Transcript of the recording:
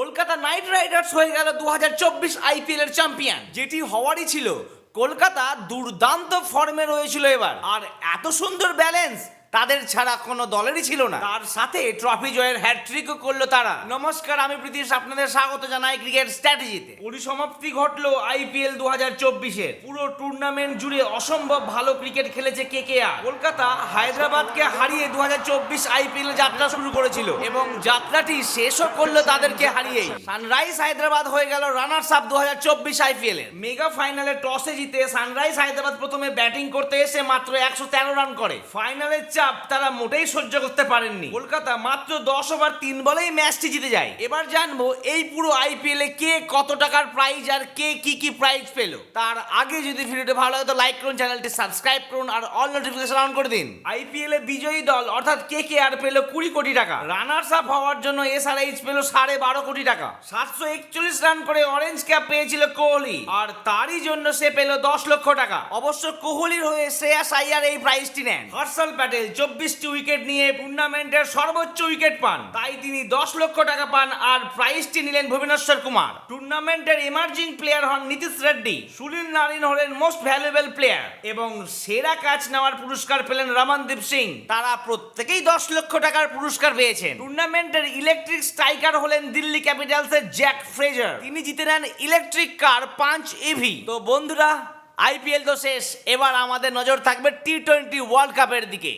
Kolkata night Riders হয়ে গেল 2024 IPL এর চ্যাম্পিয়ন, যেটি হওয়ারই ছিল। কলকাতা দুর্দান্ত ফর্মে রয়েছিল এবার, আর এত সুন্দর ব্যালেন্স তাদের ছাড়া কোনো দলেরই ছিল না। তার সাথে ট্রফি জয়ের হ্যাটট্রিকও করলো তারা। নমস্কার, আমি প্রীতিশ আপনাদের স্বাগত জানাই ক্রিকেট স্ট্র্যাটেজিতে। পরিসমাপ্তি ঘটলো আইপিএল 2024-এর। পুরো টুর্নামেন্ট জুড়ে অসম্ভব ভালো ক্রিকেট খেলেছে কেকেআর। কলকাতা হায়দ্রাবাদকে হারিয়ে 2024 আইপিএল যাত্রা শুরু করেছিল এবং যাত্রাটি শেষও করলো তাদেরকে হারিয়েই। সানরাইজ হায়দ্রাবাদ হয়ে গেল রানার্স আপ 2024 আইপিএল এর। মেগা ফাইনালে টসে জিতে সানরাইজ হায়দ্রাবাদ প্রথমে ব্যাটিং করতে এসে মাত্র 113 রান করে। ফাইনালে তারা মোটেই সহ্য করতে পারেননি। কলকাতা মাত্র 10 ওভার 3 বলেই ম্যাচটি জিতে যায়। এবার জানবো এই পুরো আইপিএল এ কে কত টাকার প্রাইজ আর কে কি প্রাইজ পেল। তার আগে যদি ভিডিওটি ভালো হয় তো লাইক করুন, চ্যানেলটি সাবস্ক্রাইব করুন আর অল নোটিফিকেশন অন করে দিন। আইপিএল এ বিজয়ী দল অর্থাৎ কেকেআর পেল 20 কোটি টাকা। রানার্স আপ হওয়ার জন্য এসআরএইচ পেল 12.5 কোটি টাকা। 741 রান করে অরেঞ্জ ক্যাপ পেয়েছিল কোহলি, আর তারই জন্য সে পেল 10 লক্ষ টাকা। অবশ্য কোহলির হয়ে শ্রেয়াস আইয়ার এই প্রাইজটি নেন। হর্ষল প্যাটেল 24টি উইকেট নিয়ে টুর্নামেন্টের সর্বোচ্চ উইকেট পান, তাই তিনি 10 লক্ষ টাকা পান। আর প্রাইজটি নিলেন ভুবনেশ্বর কুমার। টুর্নামেন্টের এমার্জিং প্লেয়ার হন নীতিশ রেড্ডি। সুনীল নারিন হলেন মোস্ট ভ্যালুয়েবল প্লেয়ার এবং সেরা ক্যাচ নেওয়ার পুরস্কার পেলেন রমনদীপ সিং। তারা প্রত্যেকেই 10 লক্ষ টাকার পুরস্কার পেয়েছেন। টুর্নামেন্টের ইলেকট্রিক স্ট্রাইকার হলেন দিল্লি ক্যাপিটালসের জ্যাক ফ্রেজার। তিনি জিতে নেন ইলেকট্রিক কার পাঞ্চ ইভি। তো বন্ধুরা, আইপিএল তো শেষ, এবার আমাদের নজর থাকবে টি-20 ওয়ার্ল্ড কাপের দিকে।